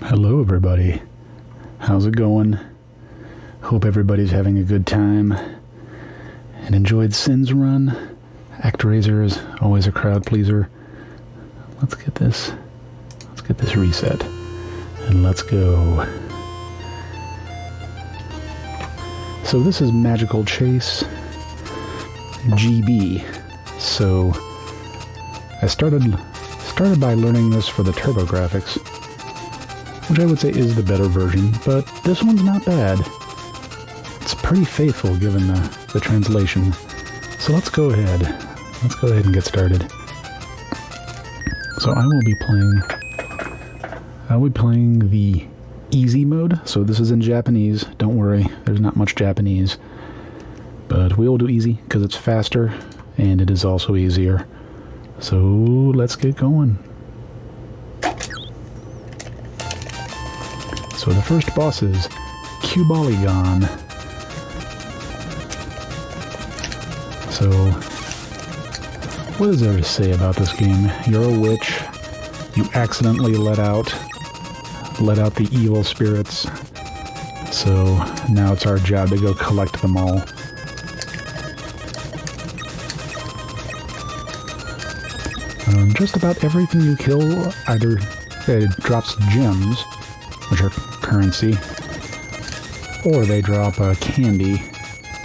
Hello everybody, how's it going? Hope everybody's having a good time and enjoyed Sin's run. ActRaiser is always a crowd pleaser. Let's get this reset and let's go. So this is Magical Chase GB. So I started by learning this for the TurboGrafx, which I would say is the better version, but this one's not bad. It's pretty faithful given the translation. So let's go ahead and get started. So I will be playing the easy mode. So this is in Japanese. Don't worry, there's not much Japanese. But we will do easy because it's faster and it is also easier. So let's get going. So the first boss is Q-Polygon. So what is there to say about this game? You're a witch. You accidentally let out the evil spirits. So now it's our job to go collect them all. Just about everything you kill either drops gems, which are currency, or they drop candy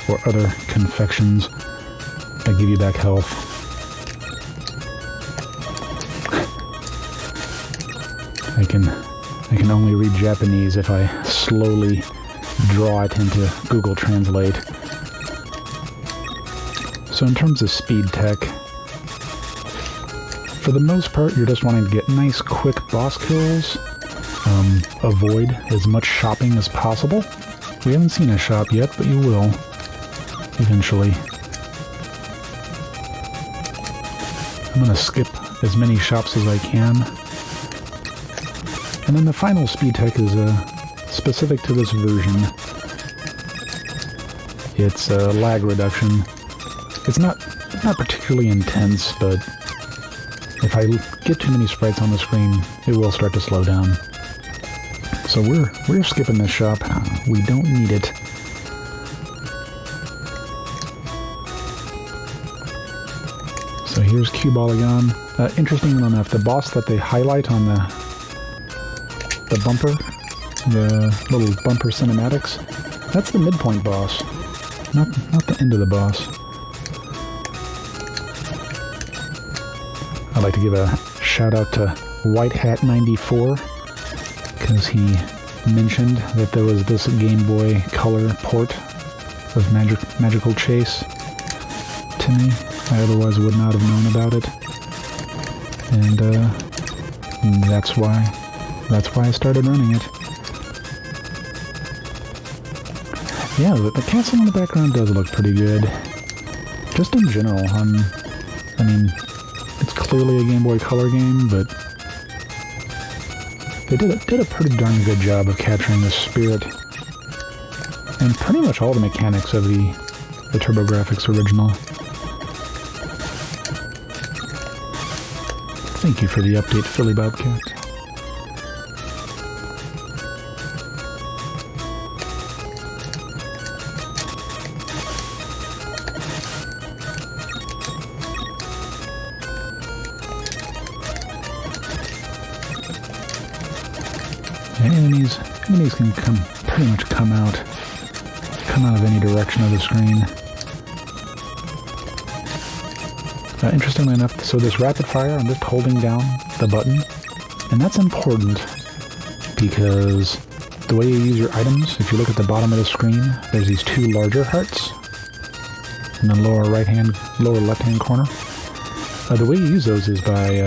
or other confections that give you back health. I can only read Japanese if I slowly draw it into Google Translate. So in terms of speed tech, for the most part, you're just wanting to get nice, quick boss kills. Avoid as much shopping as possible. We haven't seen a shop yet, but you will eventually. I'm going to skip as many shops as I can. And then the final speed tech is specific to this version. It's lag reduction. It's not particularly intense, but if I get too many sprites on the screen, it will start to slow down. So we're skipping this shop. We don't need it. So here's Q-Polygon. Interestingly enough, the boss that they highlight on the bumper, the little bumper cinematics, that's the midpoint boss, not the end of the boss. I'd like to give a shout out to White Hat 94 because he mentioned that there was this Game Boy Color port of Magical Chase to me. I otherwise would not have known about it, and that's why I started running it. Yeah, the castle in the background does look pretty good. Just in general, I mean, it's clearly a Game Boy Color game, but they did a pretty darn good job of capturing the spirit and pretty much all the mechanics of the TurboGrafx original. Thank you for the update, Philly Bobcat. Enemies can pretty much come out of any direction of the screen. Interestingly enough, so this rapid fire, I'm just holding down the button, and that's important because the way you use your items, if you look at the bottom of the screen, there's these two larger hearts in the lower left-hand corner. The way you use those is by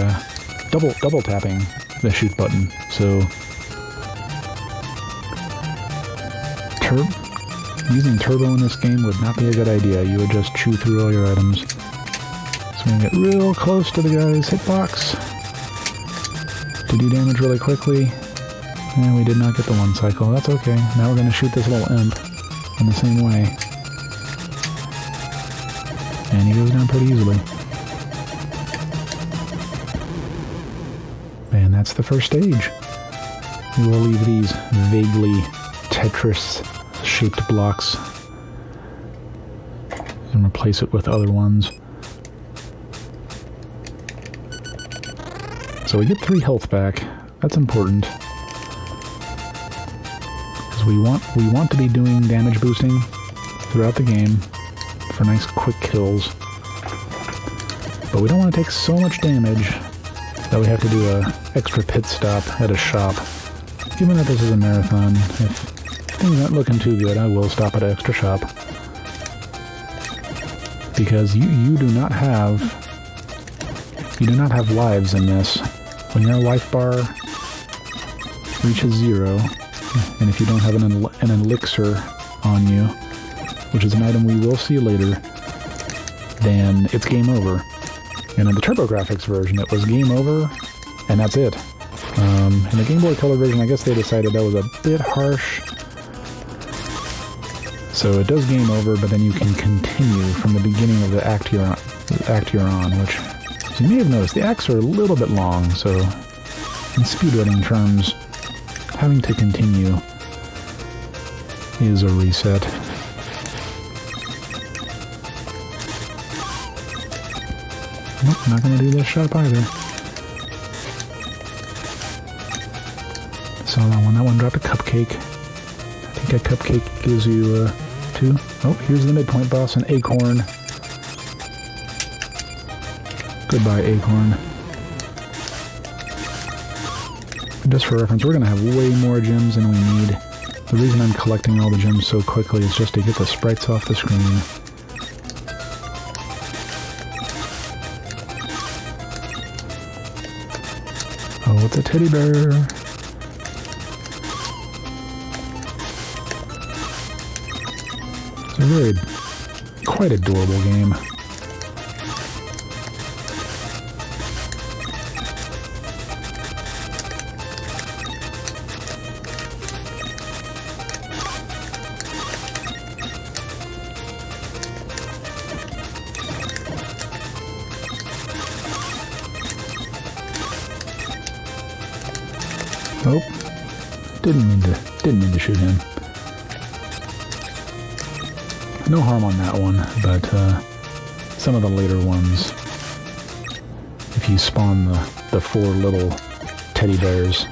double tapping the shoot button. So using turbo in this game would not be a good idea. You would just chew through all your items. So we're going to get real close to the guy's hitbox to do damage really quickly. And we did not get the one cycle. That's okay. Now we're going to shoot this little imp in the same way. And he goes down pretty easily. And that's the first stage. We will leave these vaguely Tetris-shaped blocks and replace it with other ones. So we get 3 health back. That's important. Because we want to be doing damage boosting throughout the game for nice quick kills. But we don't want to take so much damage that we have to do an extra pit stop at a shop. Given that this is a marathon, if things aren't looking too good, I will stop at an extra shop. Because you do not have lives in this. When your life bar reaches 0, and if you don't have an elixir on you, which is an item we will see later, then it's game over. And in the TurboGrafx version, it was game over, and that's it. In the Game Boy Color version, I guess they decided that was a bit harsh. So it does game over, but then you can continue from the beginning of the act you're on, which, as you may have noticed, the acts are a little bit long, so in speedrunning terms, having to continue is a reset. Nope, not going to do this shop either. Saw that one. That one dropped a cupcake. I think a cupcake gives you 2. Oh, here's the midpoint boss, an acorn. Goodbye, acorn. Just for reference, we're going to have way more gems than we need. The reason I'm collecting all the gems so quickly is just to get the sprites off the screen. Oh, it's a teddy bear. It's a quite adorable game. Oh, didn't mean to shoot him. No harm on that one, but some of the later ones, if you spawn the 4 little teddy bears,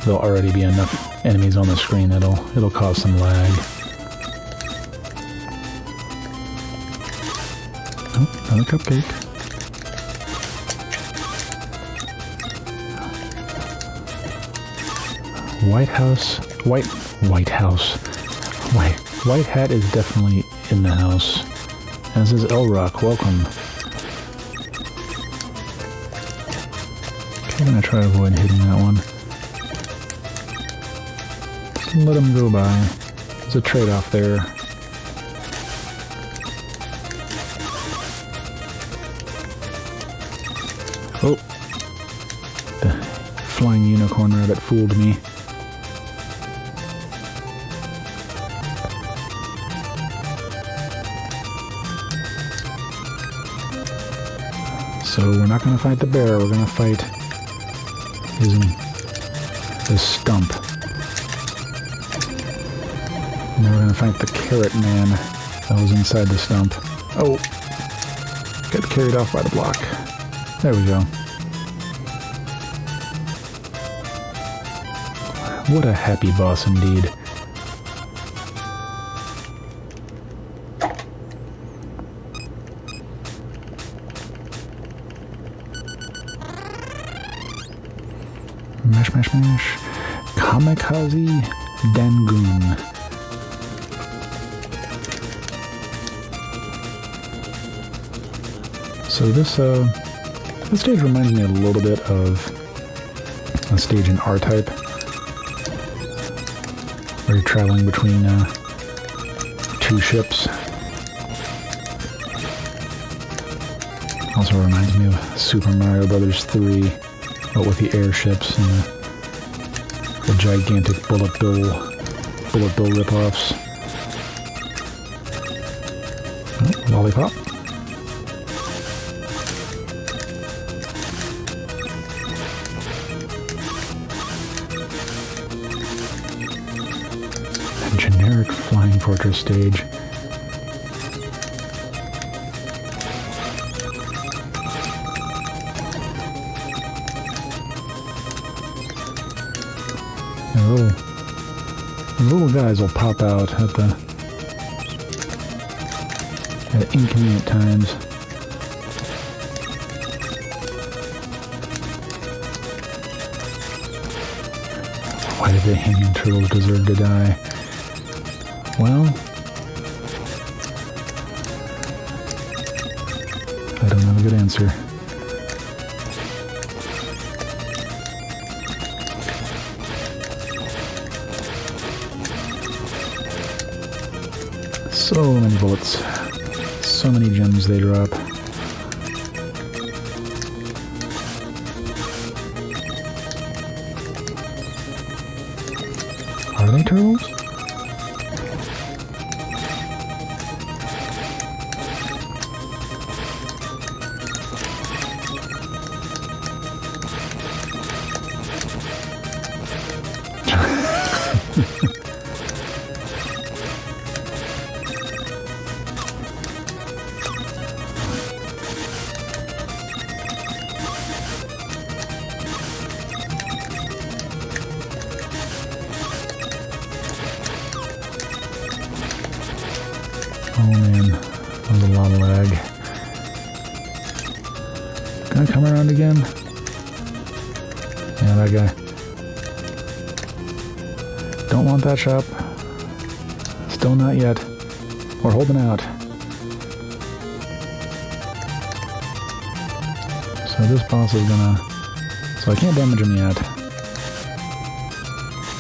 there'll already be enough enemies on the screen it'll cause some lag. Oh, another cupcake. White Hat is definitely in the house. As is Elrock, welcome. Okay, I'm gonna try to avoid hitting that one. Just let him go by. There's a trade-off there. Oh! The flying unicorn rabbit fooled me. So we're not going to fight the bear, we're going to fight his stump. And then we're going to fight the carrot man that was inside the stump. Oh! Got carried off by the block. There we go. What a happy boss indeed. Mash. Kamikaze Dangoon. So this stage reminds me a little bit of a stage in R-Type, where you're traveling between 2 ships. Also reminds me of Super Mario Bros. 3, but with the airships and the gigantic bullet bill ripoffs. Oh, lollipop. generic Flying Fortress stage. And the little guys will pop out at inconvenient times. Why did the hanging turtles deserve to die? Well, I don't have a good answer. So many bullets, so many gems they drop. Are they turtles? Oh man, that was a lot of lag. Can I come around again? Yeah, that guy. Don't want that shop. Still not yet. We're holding out. So this boss is gonna... So I can't damage him yet.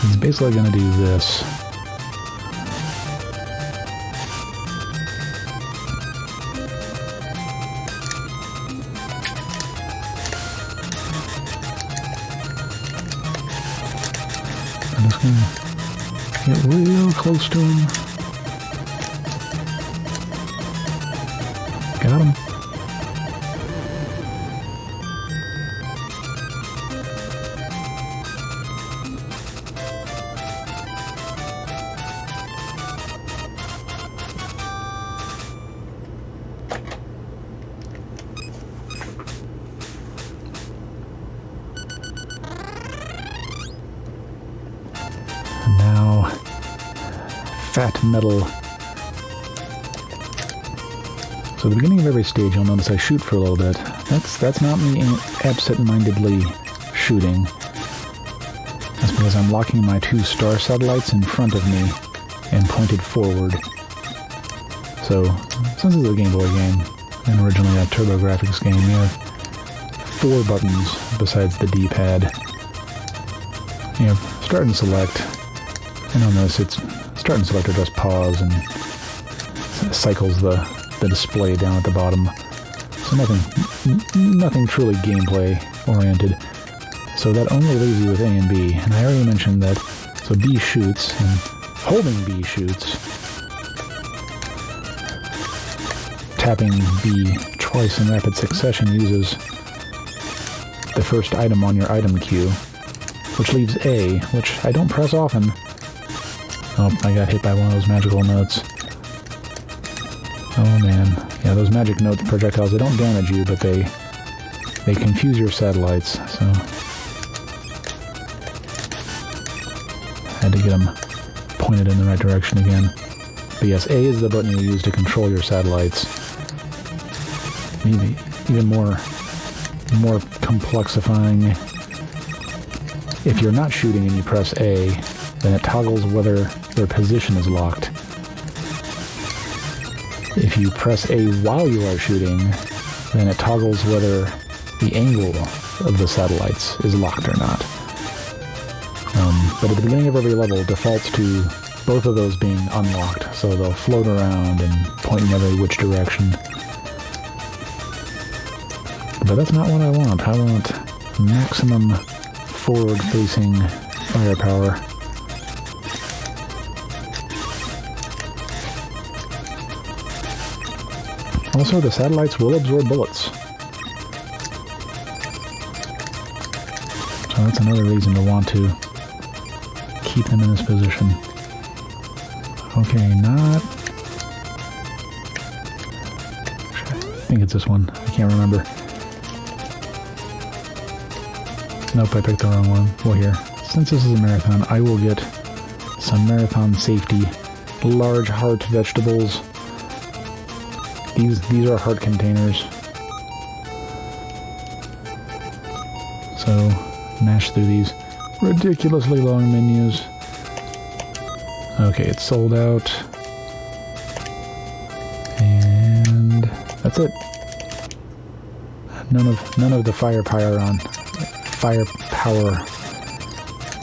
He's basically gonna do this. I'm just gonna get real close to him. Got him. Now, fat metal. So at the beginning of every stage, you'll notice I shoot for a little bit. That's not me absent-mindedly shooting. That's because I'm locking my two star satellites in front of me and pointed forward. So, since it's a Game Boy game, and originally a TurboGrafx game, you have 4 buttons besides the D-pad. You have start and select. And on this, it's start and select or just pause and cycles the display down at the bottom. So nothing truly gameplay oriented. So that only leaves you with A and B. And I already mentioned that, so B shoots, and holding B shoots. Tapping B twice in rapid succession uses the first item on your item queue, which leaves A, which I don't press often. Oh, I got hit by one of those magical notes. Oh man. Yeah, those magic note projectiles, they don't damage you, but they confuse your satellites, so... Had to get them pointed in the right direction again. But yes, A is the button you use to control your satellites. Maybe even more complexifying. If you're not shooting and you press A, then it toggles whether their position is locked. If you press A while you are shooting, then it toggles whether the angle of the satellites is locked or not. But at the beginning of every level, it defaults to both of those being unlocked, so they'll float around and point in every which direction. But that's not what I want. I want maximum forward-facing firepower. Also, the satellites will absorb bullets. So that's another reason to want to keep them in this position. Okay, not... I think it's this one. I can't remember. Nope, I picked the wrong one. Well, here. Since this is a marathon, I will get some marathon safety. Large heart vegetables. These are heart containers. So, mash through these ridiculously long menus. Okay, it's sold out. And that's it. None of the firepower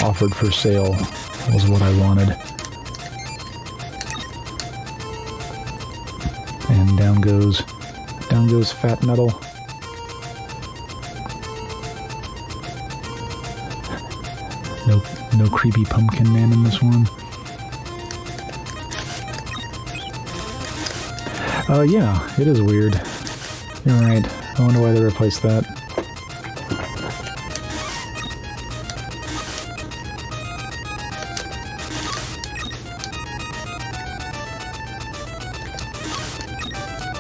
offered for sale was what I wanted. And down goes fat metal. No creepy pumpkin man in this one. Yeah, it is weird. You're right. I wonder why they replaced that.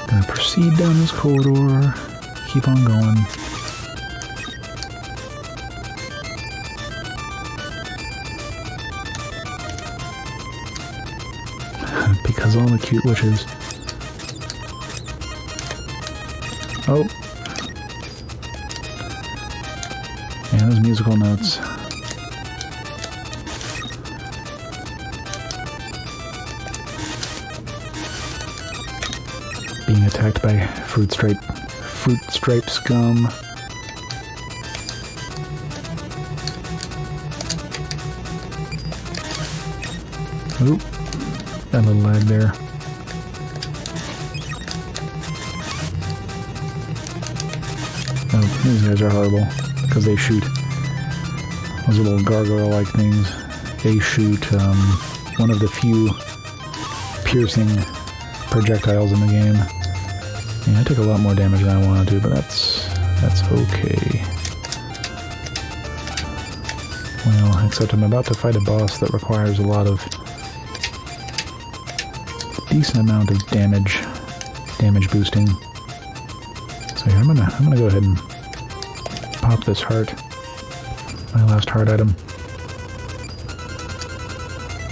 Gonna proceed down this corridor. Keep on going. Because all the cute witches. Oh. And those musical notes. Being attacked by fruit stripe scum. Oop. Got a little lag there. Oh, these guys are horrible because they shoot those little gargoyle-like things. They shoot one of the few piercing projectiles in the game. Yeah, I took a lot more damage than I wanted to, but that's okay. Well, except I'm about to fight a boss that requires a decent amount of damage boosting. So here, I'm gonna go ahead and pop this heart, my last heart item.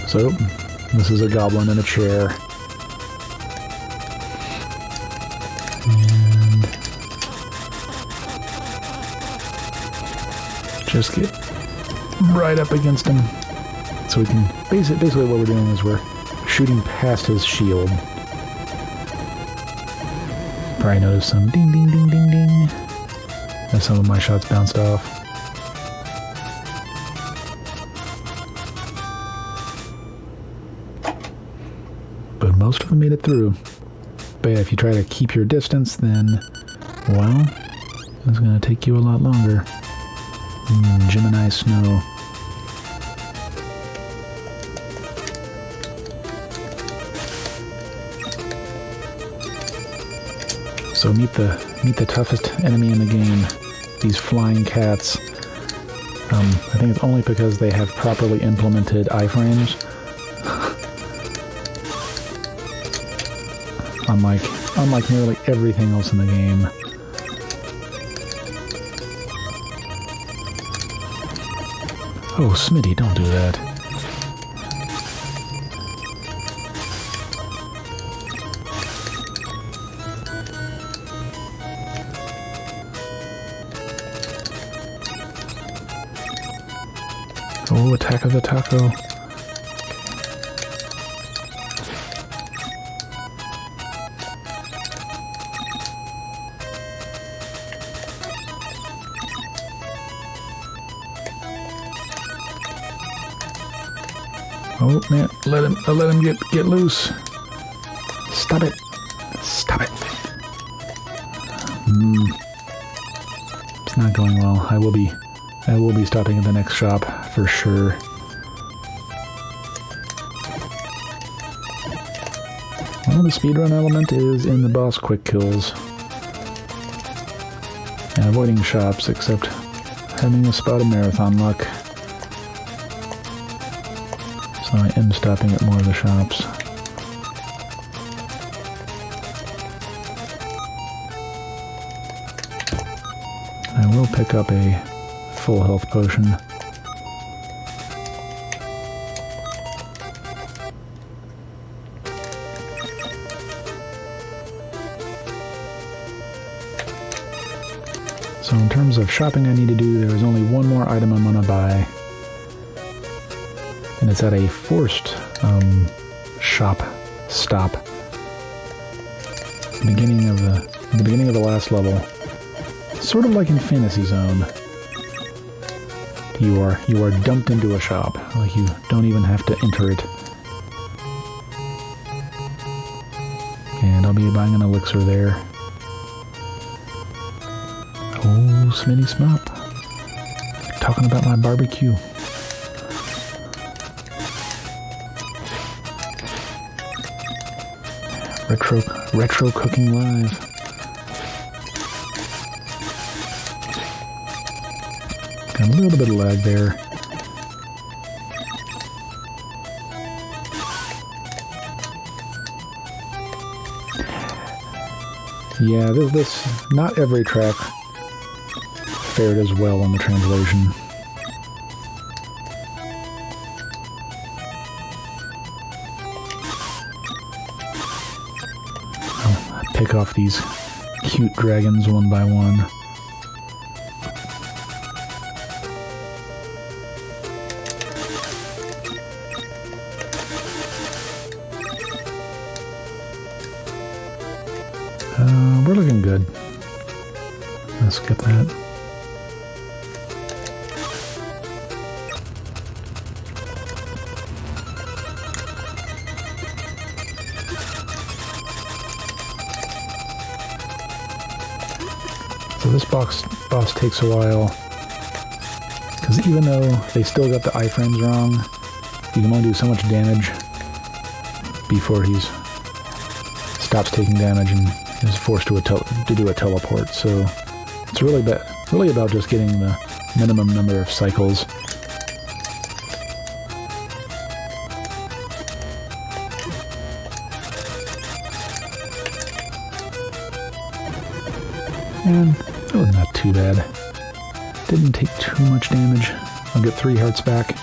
So this is a goblin in a chair, and just get right up against him. So we can basically what we're doing is we're shooting past his shield. Probably noticed some ding ding ding ding ding as some of my shots bounced off. But most of them made it through. But yeah, if you try to keep your distance, then, well, it's going to take you a lot longer. Gemini Snow. So meet the toughest enemy in the game, these flying cats. I think it's only because they have properly implemented iframes. Unlike nearly everything else in the game. Oh, Smitty, don't do that. Oh, attack of the taco. Oh man, let him get loose. Stop it. Stop it. It's not going well. I will be stopping at the next shop for sure. Well, the speedrun element is in the boss quick kills. And avoiding shops, except having a spot of marathon luck. So I am stopping at more of the shops. pick up a full health potion. So in terms of shopping I need to do, there is only one more item I'm going to buy. And it's at a forced shop stop. At the beginning of the last level. Sort of like in Fantasy Zone. You are dumped into a shop. Like you don't even have to enter it. And I'll be buying an elixir there. Oh, Smitty Smop. Talking about my barbecue. Retro cooking live. Got a little bit of lag there. Yeah, this not every track fared as well on the translation. I'll pick off these cute dragons one by one. We're looking good. Let's skip that. So this boss takes a while, because even though they still got the iframes wrong, you can only do so much damage before he stops taking damage and is forced to do a teleport. So it's really about just getting the minimum number of cycles. And that was not too bad. Didn't take too much damage. I'll get 3 hearts back.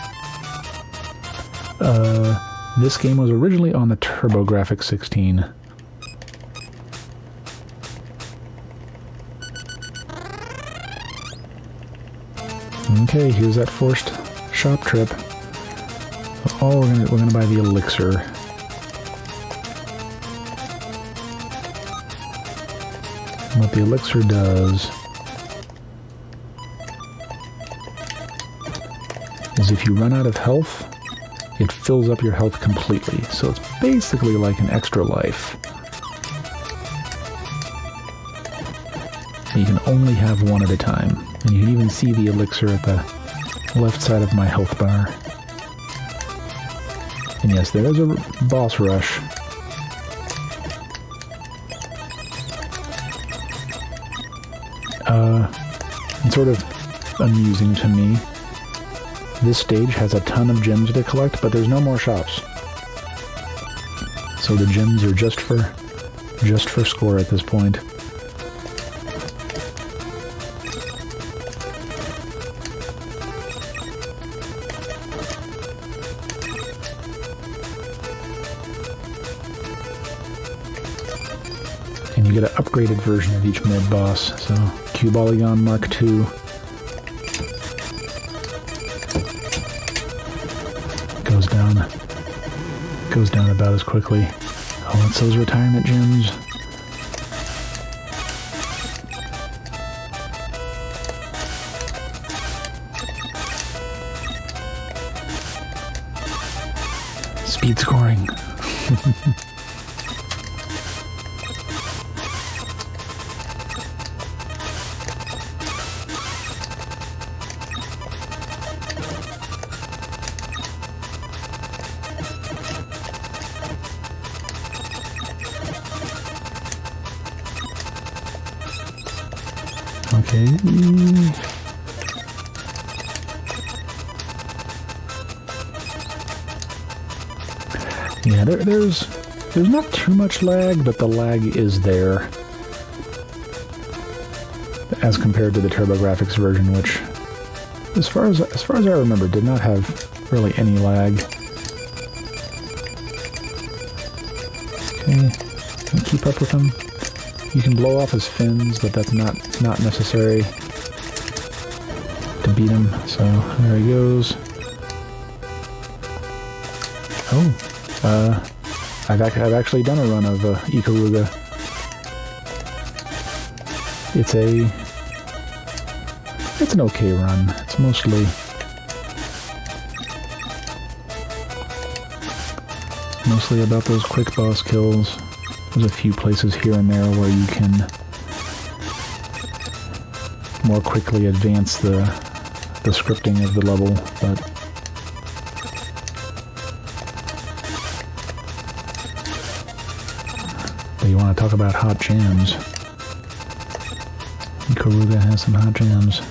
This game was originally on the TurboGrafx 16. Okay, here's that forced shop trip. Oh, we're gonna buy the elixir. And what the elixir does is if you run out of health, it fills up your health completely. So it's basically like an extra life. You can only have one at a time. And you can even see the elixir at the left side of my health bar. And yes, there is a boss rush. It's sort of amusing to me. This stage has a ton of gems to collect, but there's no more shops. So the gems are just for score at this point. And you get an upgraded version of each mid-boss. So, Cubolygon Mark II. Goes down about as quickly. Oh, it's those retirement gems. Speed scoring. Okay. Yeah, there's not too much lag, but the lag is there. as compared to the TurboGrafx version, which, as far as I remember, did not have really any lag. Okay, and keep up with him. You can blow off his fins, but that's not necessary to beat him. So there he goes. Oh, I've actually done a run of Ikaruga. It's an okay run. It's mostly about those quick boss kills. There's a few places here and there where you can more quickly advance the scripting of the level, but you want to talk about hot jams. Ikaruga has some hot jams.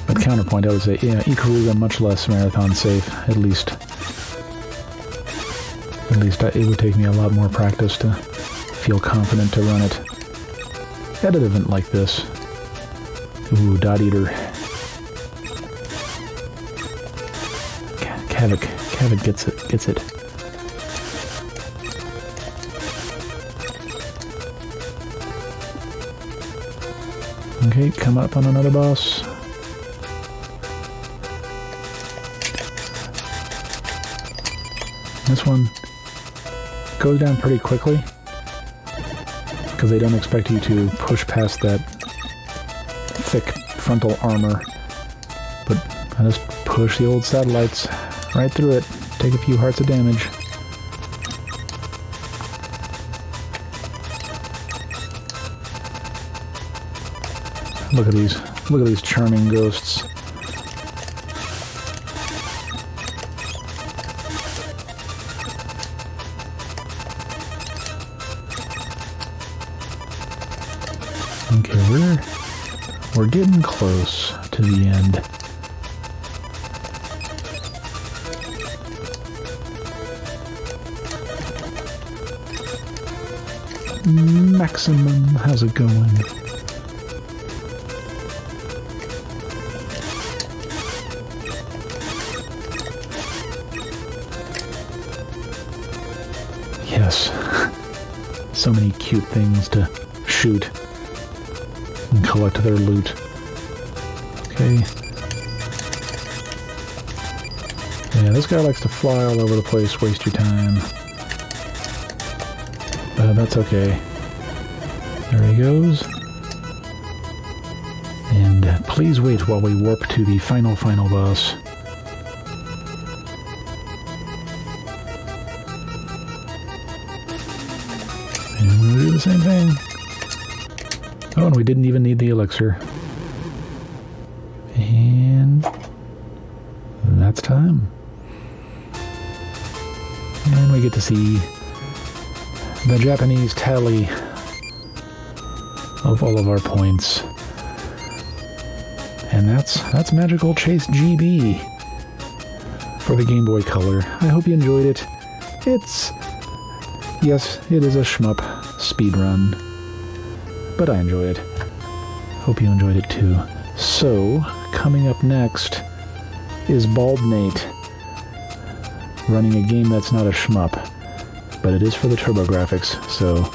But counterpoint, I would say, yeah, Ikaruga much less marathon safe. At least it would take me a lot more practice to feel confident to run it at an event like this. Ooh, Dot Eater. Kavik gets it. Okay, come up on another boss. This one goes down pretty quickly because they don't expect you to push past that thick frontal armor. But I just push the old satellites right through it, take a few hearts of damage. Look at these charming ghosts. Okay, we're getting close to the end. Maximum, how's it going? Yes. So many cute things to shoot and collect their loot. Okay. Yeah, this guy likes to fly all over the place, waste your time. That's okay. There he goes. And please wait while we warp to the final boss. And we'll do the same thing. Oh, and we didn't even need the elixir. And that's time. And we get to see the Japanese tally of all of our points. And that's Magical Chase GB for the Game Boy Color. I hope you enjoyed it. Yes, it is a shmup speedrun, but I enjoy it. Hope you enjoyed it too. So, coming up next is Baldnate, running a game that's not a shmup, but it is for the TurboGrafx, so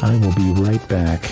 I will be right back.